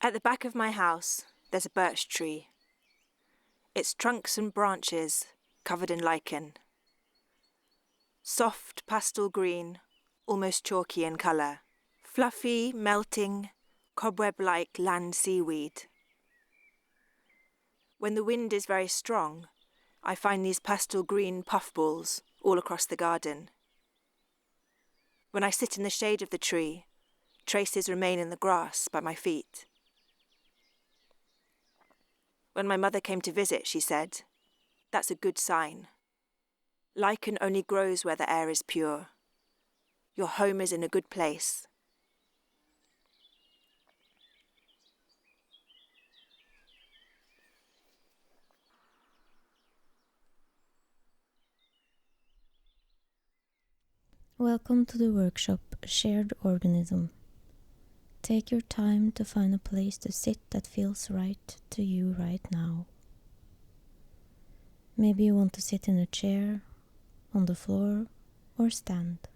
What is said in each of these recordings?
At the back of my house, there's a birch tree. Its trunks and branches covered in lichen. Soft pastel green, almost chalky in colour. Fluffy, melting, cobweb-like land seaweed. When the wind is very strong, I find these pastel green puffballs all across the garden. When I sit in the shade of the tree, traces remain in the grass by my feet. When my mother came to visit, she said, "That's a good sign. Lichen only grows where the air is pure. Your home is in a good place." Welcome to the workshop Shared Organism. Take your time to find a place to sit that feels right to you right now. Maybe you want to sit in a chair, on the floor, or stand.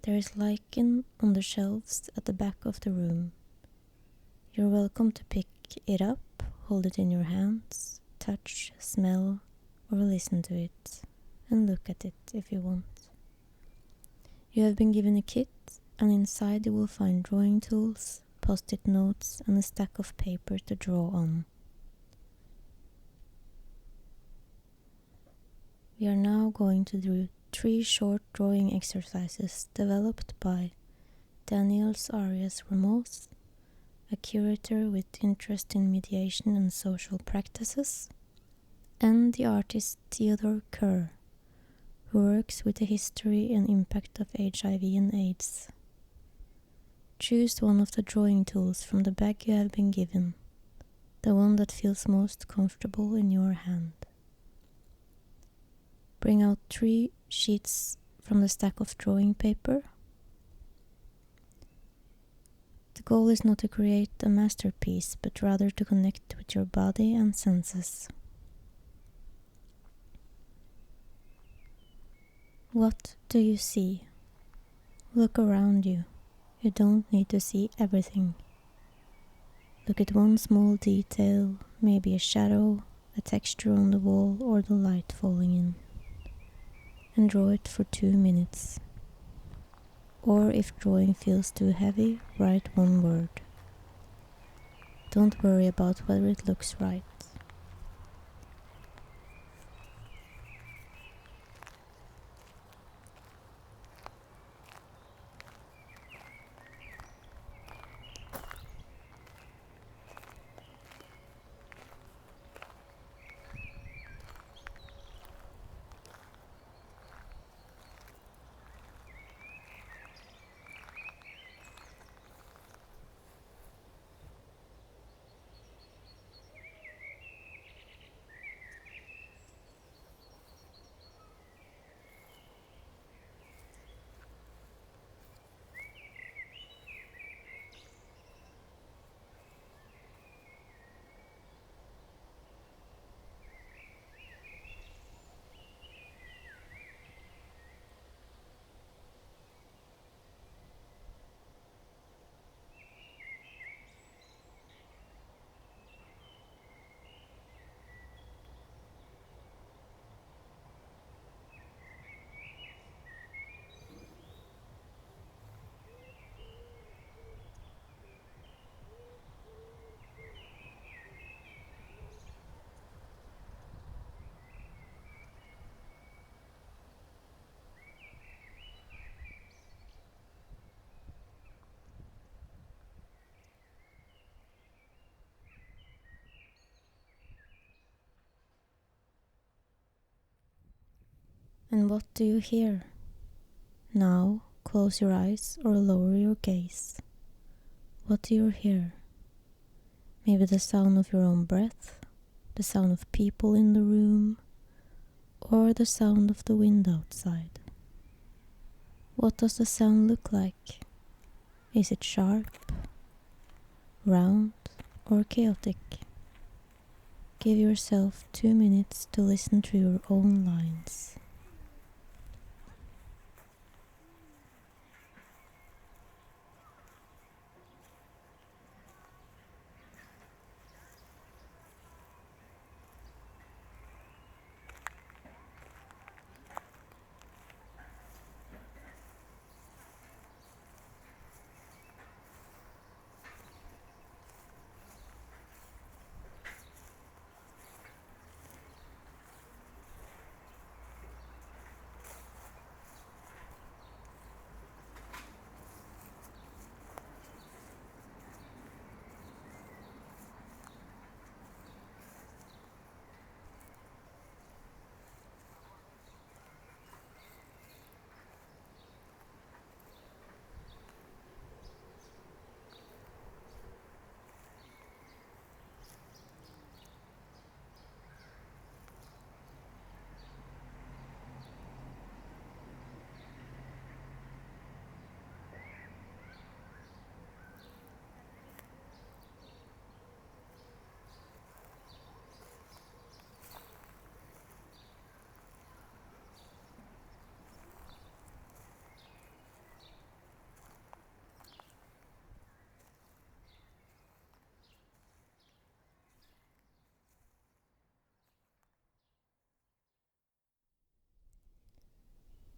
There is lichen on the shelves at the back of the room. You're welcome to pick it up, hold it in your hands, touch, smell, or listen to it, and look at it if you want. You have been given a kit, and inside you will find drawing tools, post-it notes, and a stack of paper to draw on. We are now going to do 3 short drawing exercises developed by Daniels Arias Ramos, a curator with interest in mediation and social practices, and the artist Theodore Kerr, who works with the history and impact of HIV and AIDS. Choose one of the drawing tools from the bag you have been given, the one that feels most comfortable in your hand. Bring out 3 sheets from the stack of drawing paper. The goal is not to create a masterpiece, but rather to connect with your body and senses. What do you see? Look around you. You don't need to see everything. Look at one small detail, maybe a shadow, a texture on the wall, or the light falling in. And draw it for 2 minutes. Or if drawing feels too heavy, write 1 word. Don't worry about whether it looks right. And what do you hear? Now, close your eyes or lower your gaze. What do you hear? Maybe the sound of your own breath, the sound of people in the room, or the sound of the wind outside. What does the sound look like? Is it sharp, round, or chaotic? Give yourself 2 minutes to listen to your own lines.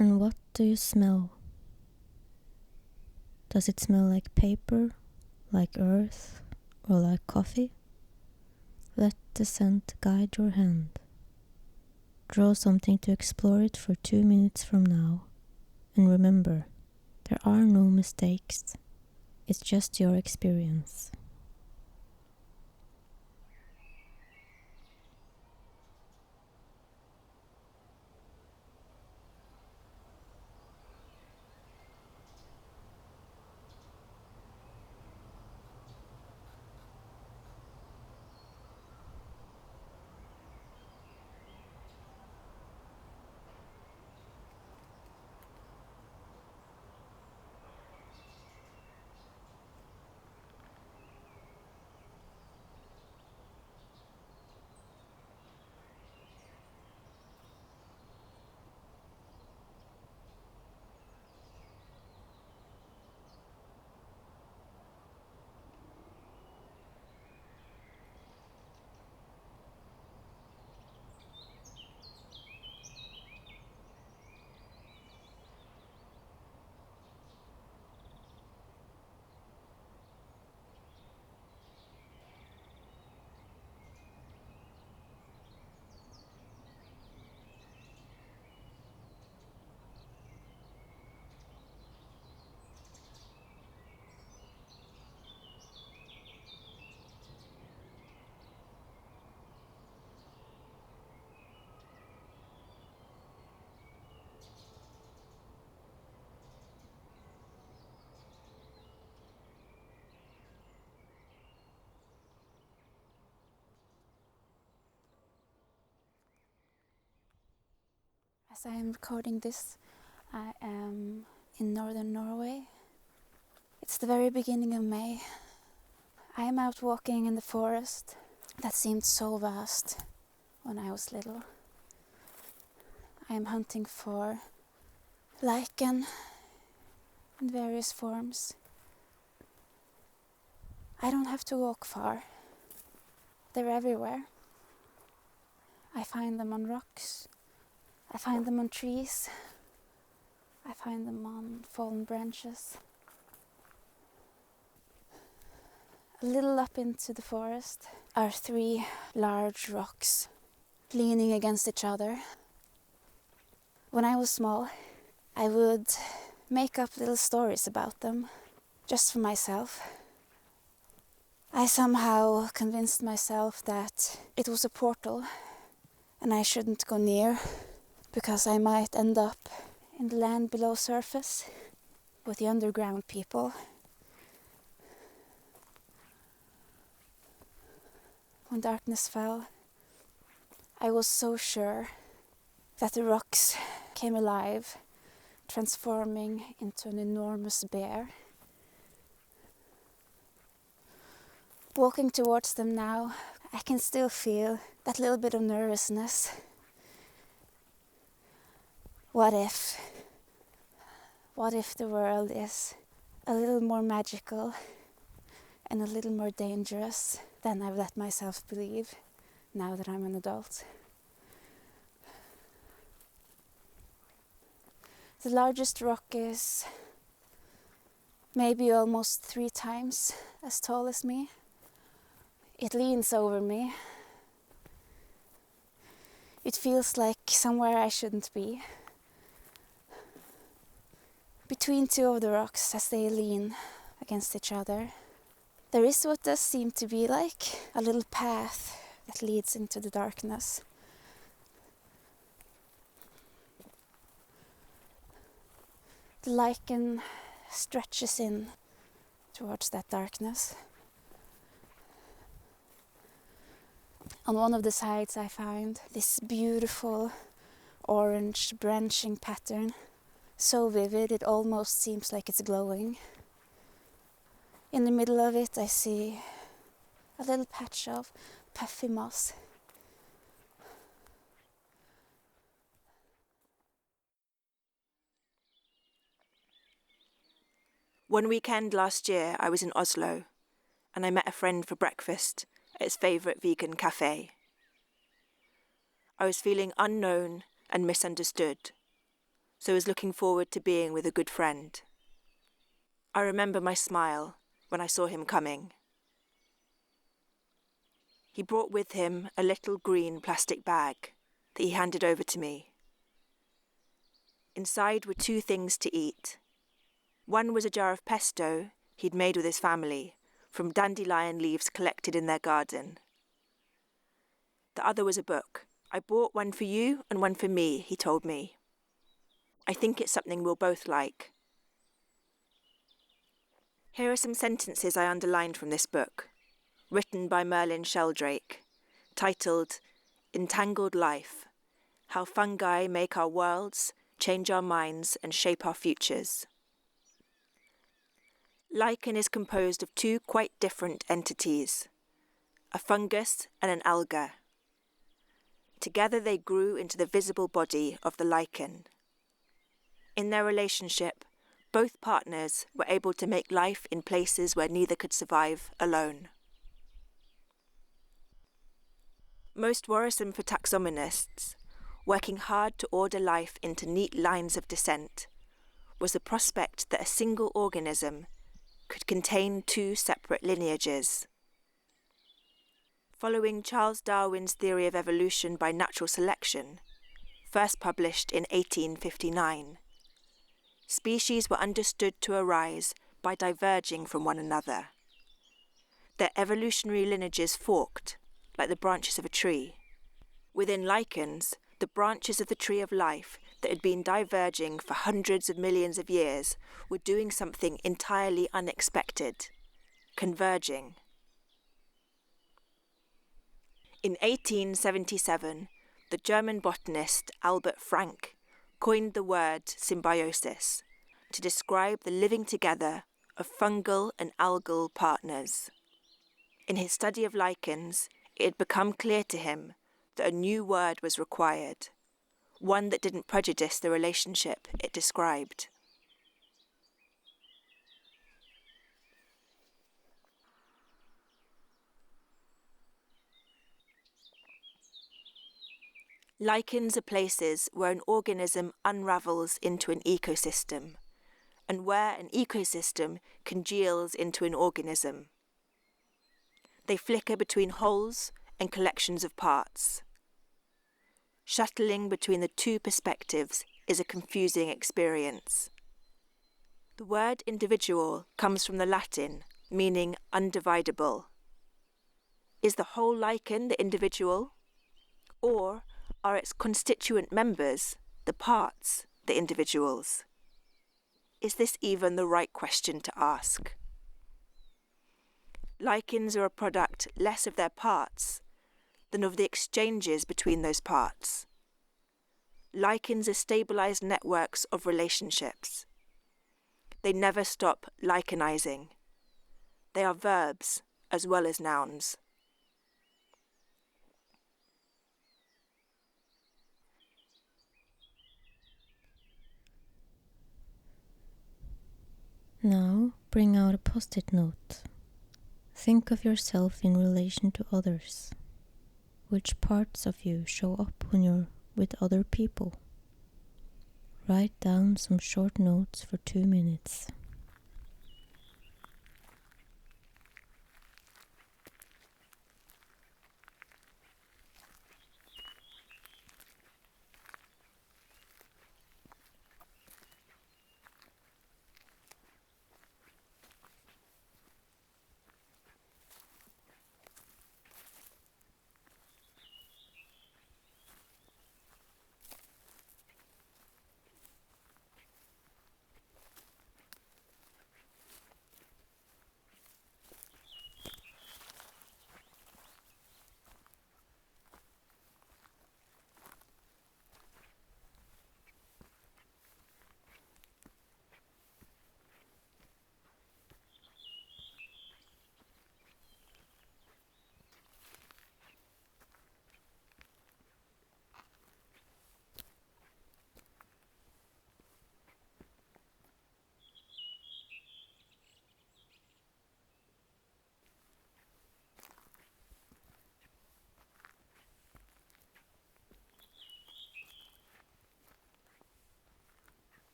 And what do you smell? Does it smell like paper, like earth, or like coffee? Let the scent guide your hand. Draw something to explore it for 2 minutes from now. And remember, there are no mistakes. It's just your experience. As I am recording this, I am in northern Norway. It's the very beginning of May. I am out walking in the forest that seemed so vast when I was little. I am hunting for lichen in various forms. I don't have to walk far. They're everywhere. I find them on rocks. I find them on trees. I find them on fallen branches. A little up into the forest are 3 large rocks leaning against each other. When I was small, I would make up little stories about them, just for myself. I somehow convinced myself that it was a portal and I shouldn't go near, because I might end up in the land below surface with the underground people. When darkness fell, I was so sure that the rocks came alive, transforming into an enormous bear. Walking towards them now, I can still feel that little bit of nervousness. What if the world is a little more magical and a little more dangerous than I've let myself believe now that I'm an adult? The largest rock is maybe almost 3 times as tall as me. It leans over me. It feels like somewhere I shouldn't be. Between 2 of the rocks, as they lean against each other, there is what does seem to be like a little path that leads into the darkness. The lichen stretches in towards that darkness. On one of the sides I find this beautiful orange branching pattern, so vivid it almost seems like it's glowing. In the middle of it I see a little patch of puffy moss. One weekend last year I was in Oslo and I met a friend for breakfast at his favourite vegan cafe. I was feeling unknown and misunderstood, so was looking forward to being with a good friend. I remember my smile when I saw him coming. He brought with him a little green plastic bag that he handed over to me. Inside were 2 things to eat. One was a jar of pesto he'd made with his family from dandelion leaves collected in their garden. The other was a book. I bought one for you and one for me, he told me. I think it's something we'll both like. Here are some sentences I underlined from this book, written by Merlin Sheldrake, titled Entangled Life: How Fungi Make Our Worlds, Change Our Minds and Shape Our Futures. Lichen is composed of 2 quite different entities, a fungus and an algae. Together they grew into the visible body of the lichen. In their relationship, both partners were able to make life in places where neither could survive alone. Most worrisome for taxonomists, working hard to order life into neat lines of descent, was the prospect that a single organism could contain 2 separate lineages. Following Charles Darwin's theory of evolution by natural selection, first published in 1859, species were understood to arise by diverging from one another. Their evolutionary lineages forked, like the branches of a tree. Within lichens, the branches of the tree of life that had been diverging for hundreds of millions of years were doing something entirely unexpected, converging. In 1877, the German botanist Albert Frank coined the word symbiosis to describe the living together of fungal and algal partners. In his study of lichens, it had become clear to him that a new word was required, one that didn't prejudice the relationship it described. Lichens are places where an organism unravels into an ecosystem, and where an ecosystem congeals into an organism. They flicker between wholes and collections of parts. Shuttling between the 2 perspectives is a confusing experience. The word individual comes from the Latin, meaning undividable. Is the whole lichen the individual? Or are its constituent members, the parts, the individuals? Is this even the right question to ask? Lichens are a product less of their parts than of the exchanges between those parts. Lichens are stabilized networks of relationships. They never stop lichenizing. They are verbs as well as nouns. Now bring out a post-it note. Think of yourself in relation to others. Which parts of you show up when you're with other people? Write down some short notes for 2 minutes.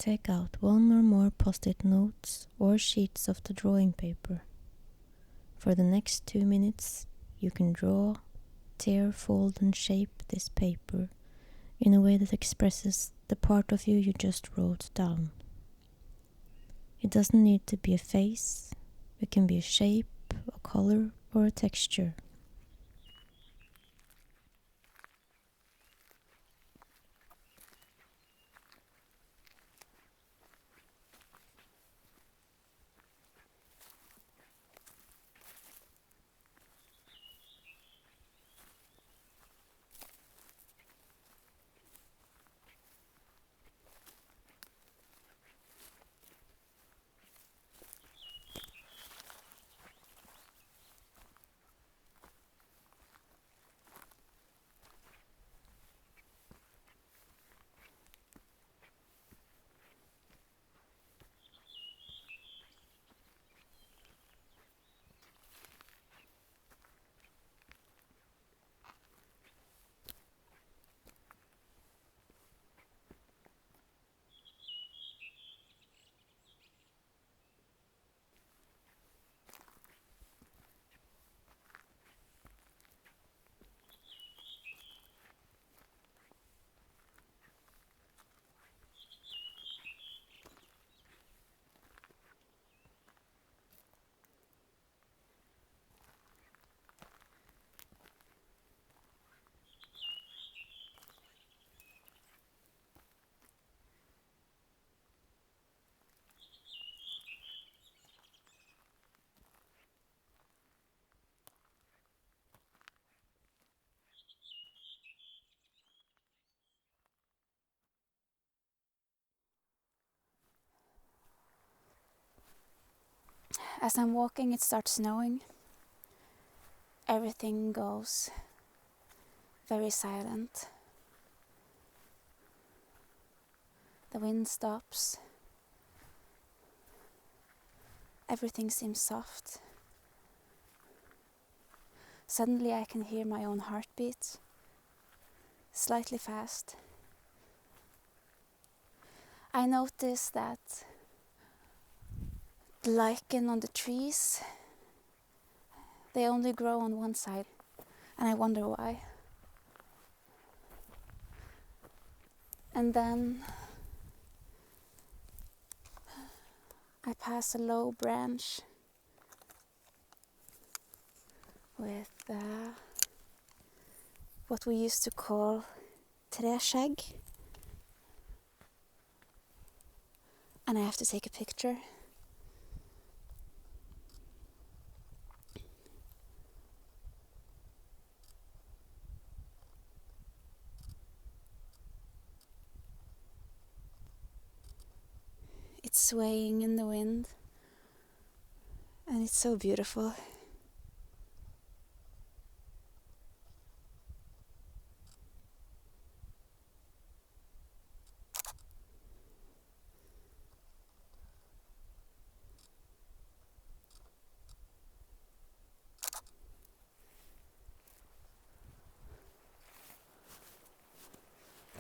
take out one or more post-it notes or sheets of the drawing paper. For the next 2 minutes, you can draw, tear, fold and shape this paper in a way that expresses the part of you just wrote down. It doesn't need to be a face, it can be a shape, a color or a texture. As I'm walking, it starts snowing. Everything goes very silent. The wind stops. Everything seems soft. Suddenly I can hear my own heartbeat, slightly fast. I notice that the lichen on the trees, they only grow on one side, and I wonder why. And then I pass a low branch with what we used to call träskjegg, and I have to take a picture. It's swaying in the wind, and it's so beautiful.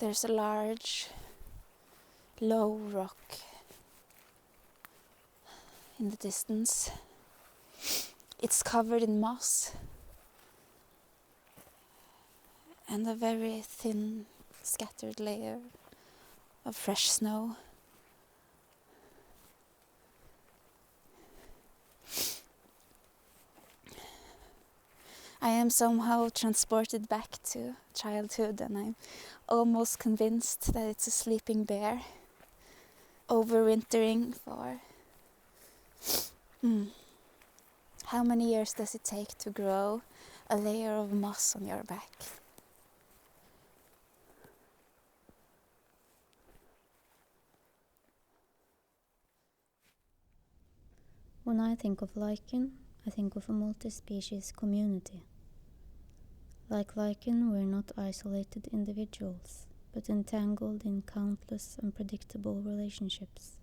There's a large, low rock in the distance. It's covered in moss and a very thin, scattered layer of fresh snow. I am somehow transported back to childhood, and I'm almost convinced that it's a sleeping bear overwintering for how many years does it take to grow a layer of moss on your back? When I think of lichen, I think of a multi-species community. Like lichen, we're not isolated individuals, but entangled in countless unpredictable relationships.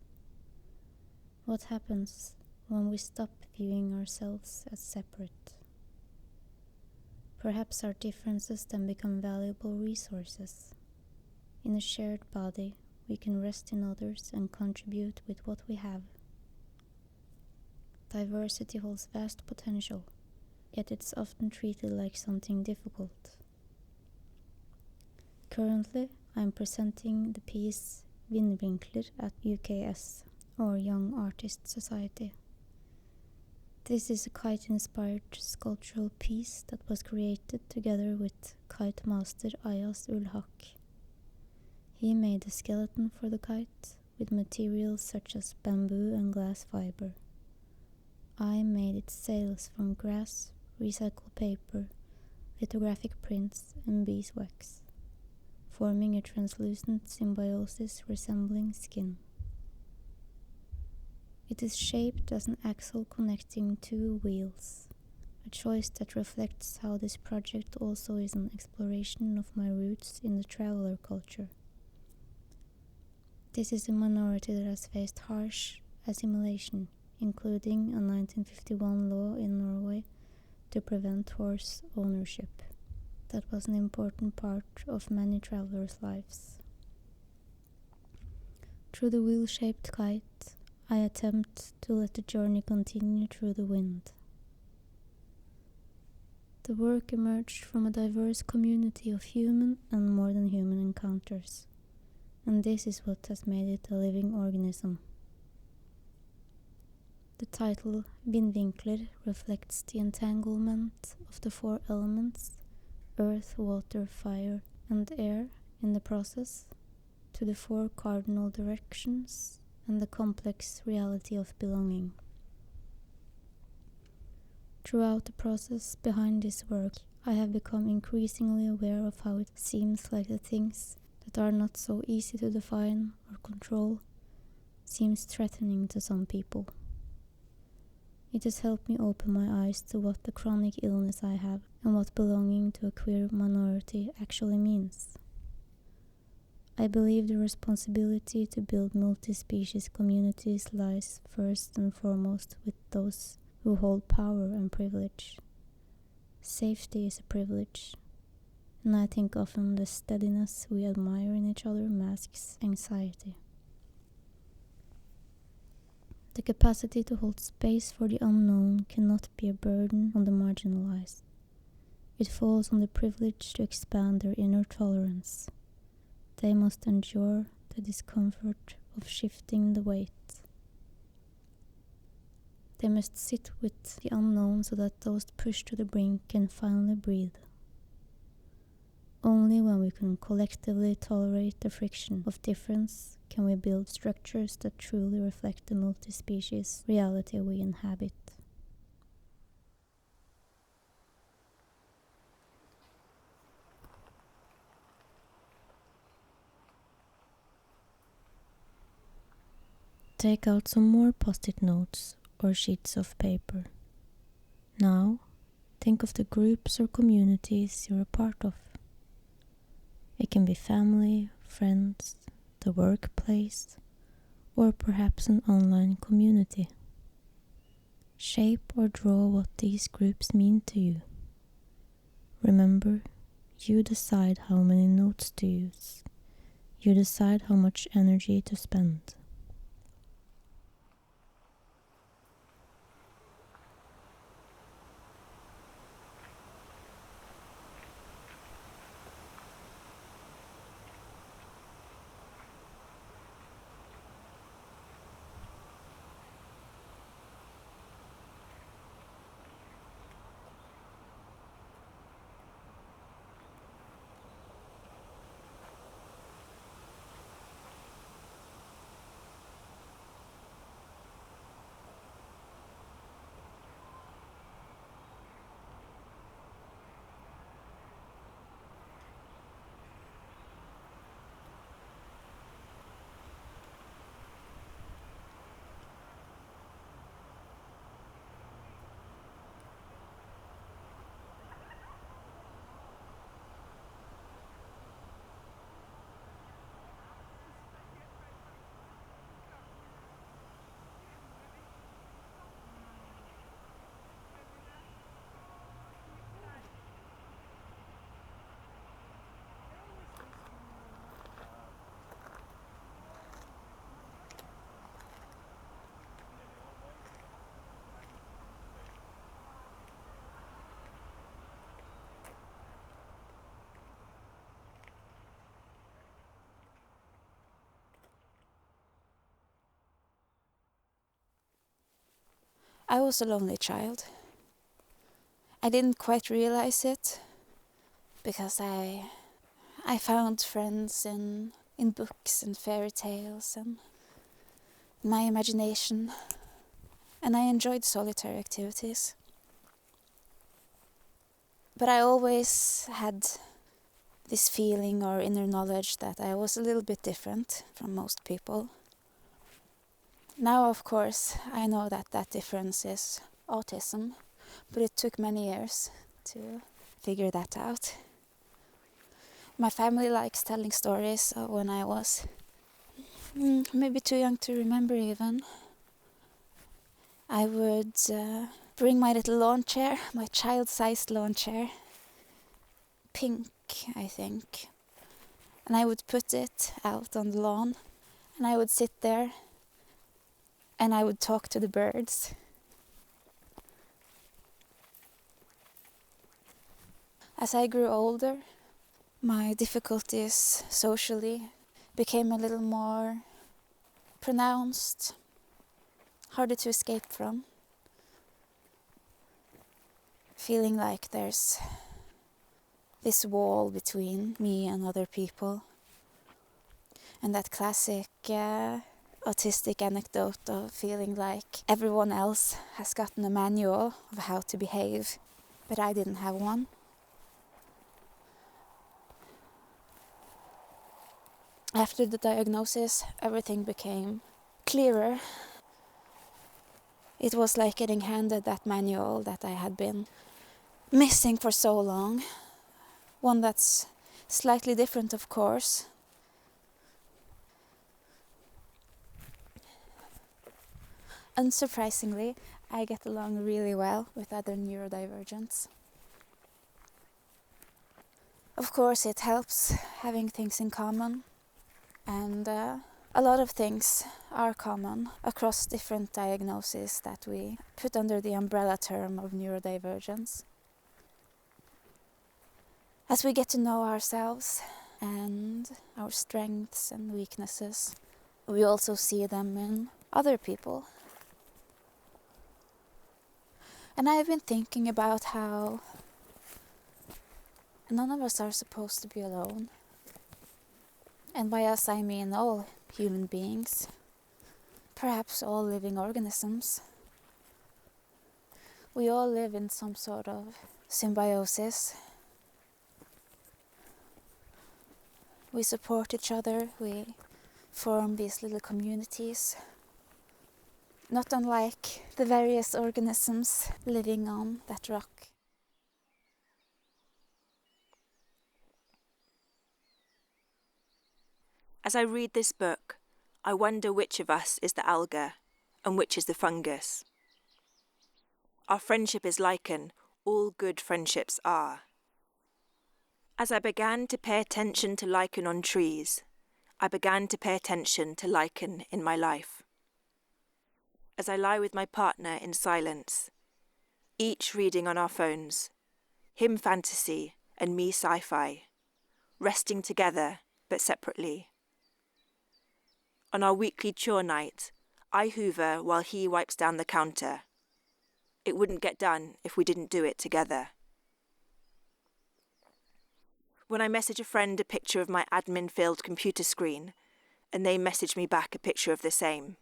What happens when we stop viewing ourselves as separate? Perhaps our differences then become valuable resources. In a shared body, we can rest in others and contribute with what we have. Diversity holds vast potential, yet it's often treated like something difficult. Currently, I'm presenting the piece Vindvinkler at UKS, or Young Artists Society. This is a kite-inspired sculptural piece that was created together with kite master Ayas Ulhak. He made a skeleton for the kite with materials such as bamboo and glass fiber. I made its sails from grass, recycled paper, lithographic prints and beeswax, forming a translucent symbiosis resembling skin. It is shaped as an axle connecting two wheels, a choice that reflects how this project also is an exploration of my roots in the traveler culture. This is a minority that has faced harsh assimilation, including a 1951 law in Norway to prevent horse ownership. That was an important part of many travelers' lives. Through the wheel-shaped kite, I attempt to let the journey continue through the wind. The work emerged from a diverse community of human and more than human encounters, and this is what has made it a living organism. The title Vindvinkler reflects the entanglement of the four elements, earth, water, fire, and air in the process, to the four cardinal directions and the complex reality of belonging. Throughout the process behind this work, I have become increasingly aware of how it seems like the things that are not so easy to define or control seems threatening to some people. It has helped me open my eyes to what the chronic illness I have and what belonging to a queer minority actually means. I believe the responsibility to build multi-species communities lies first and foremost with those who hold power and privilege. Safety is a privilege, and I think often the steadiness we admire in each other masks anxiety. The capacity to hold space for the unknown cannot be a burden on the marginalized. It falls on the privileged to expand their inner tolerance. They must endure the discomfort of shifting the weight. They must sit with the unknown so that those pushed to the brink can finally breathe. Only when we can collectively tolerate the friction of difference can we build structures that truly reflect the multi-species reality we inhabit. Take out some more post-it notes or sheets of paper. Now, think of the groups or communities you're a part of. It can be family, friends, the workplace, or perhaps an online community. Shape or draw what these groups mean to you. Remember, you decide how many notes to use. You decide how much energy to spend. I was a lonely child. I didn't quite realize it because I found friends in books and fairy tales and my imagination, and I enjoyed solitary activities. But I always had this feeling or inner knowledge that I was a little bit different from most people. Now, of course, I know that that difference is autism, but it took many years to figure that out. My family likes telling stories of when I was maybe too young to remember even. I would bring my little lawn chair, my child-sized lawn chair, pink, I think, and I would put it out on the lawn, and I would sit there, and I would talk to the birds. As I grew older, my difficulties socially became a little more pronounced, harder to escape from. Feeling like there's this wall between me and other people. And that classic autistic anecdote of feeling like everyone else has gotten a manual of how to behave, but I didn't have one. After the diagnosis, everything became clearer. It was like getting handed that manual that I had been missing for so long. One that's slightly different, of course. Unsurprisingly, I get along really well with other neurodivergents. Of course, it helps having things in common, and a lot of things are common across different diagnoses that we put under the umbrella term of neurodivergence. As we get to know ourselves and our strengths and weaknesses, we also see them in other people. And I've been thinking about how none of us are supposed to be alone. And by us I mean all human beings, perhaps all living organisms. We all live in some sort of symbiosis. We support each other, we form these little communities, not unlike the various organisms living on that rock. As I read this book, I wonder which of us is the algae and which is the fungus. Our friendship is lichen, all good friendships are. As I began to pay attention to lichen on trees, I began to pay attention to lichen in my life. As I lie with my partner in silence, each reading on our phones, him fantasy and me sci-fi, resting together but separately. On our weekly chore night, I hoover while he wipes down the counter. It wouldn't get done if we didn't do it together. When I message a friend a picture of my admin-filled computer screen, and they message me back a picture of the same.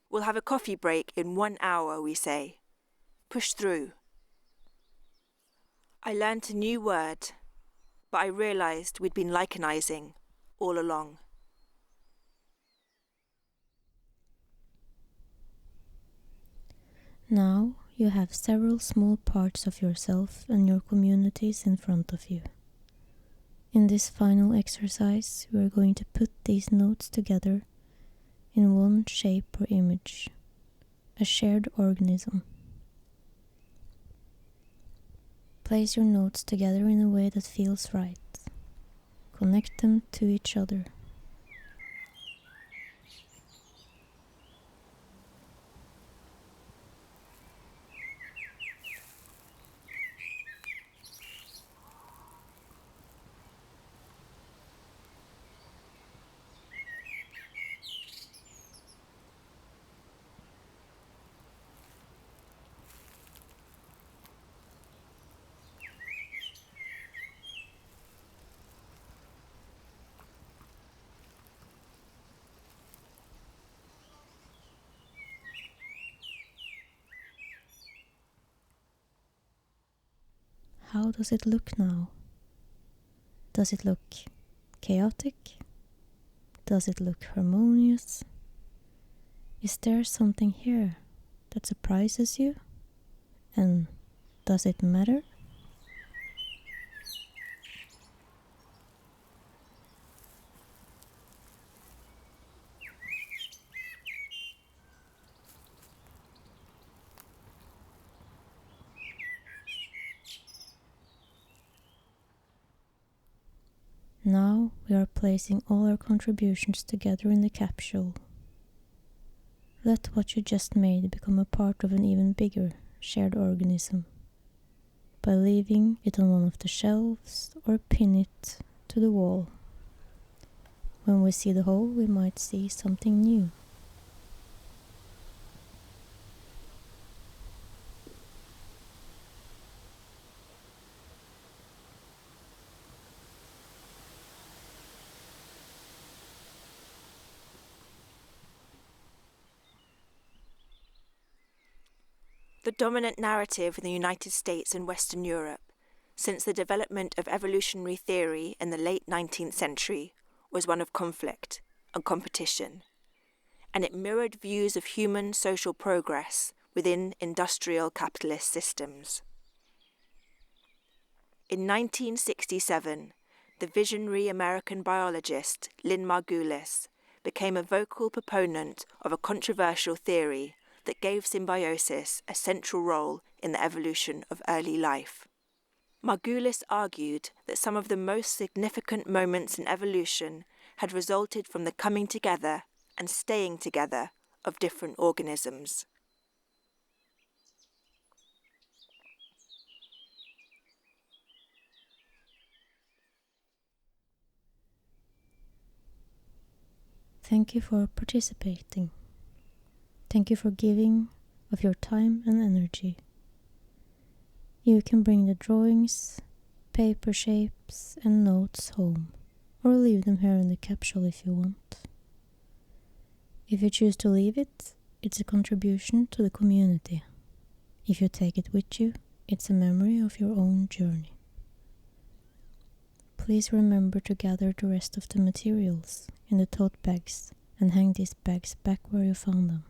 We'll have a coffee break in 1 hour, we say. Push through. I learnt a new word, but I realised we'd been lichenizing all along. Now you have several small parts of yourself and your communities in front of you. In this final exercise, we are going to put these notes together in one shape or image, a shared organism. Place your notes together in a way that feels right. Connect them to each other. How does it look now? Does it look chaotic? Does it look harmonious? Is there something here that surprises you? And does it matter? Now we are placing all our contributions together in the capsule. Let what you just made become a part of an even bigger shared organism by leaving it on one of the shelves or pin it to the wall. When we see the whole, we might see something new. The dominant narrative in the United States and Western Europe, since the development of evolutionary theory in the late 19th century, was one of conflict and competition, and it mirrored views of human social progress within industrial capitalist systems. In 1967, the visionary American biologist Lynn Margulis became a vocal proponent of a controversial theory that gave symbiosis a central role in the evolution of early life. Margulis argued that some of the most significant moments in evolution had resulted from the coming together and staying together of different organisms. Thank you for participating. Thank you for giving of your time and energy. You can bring the drawings, paper shapes and notes home, or leave them here in the capsule if you want. If you choose to leave it, it's a contribution to the community. If you take it with you, it's a memory of your own journey. Please remember to gather the rest of the materials in the tote bags and hang these bags back where you found them.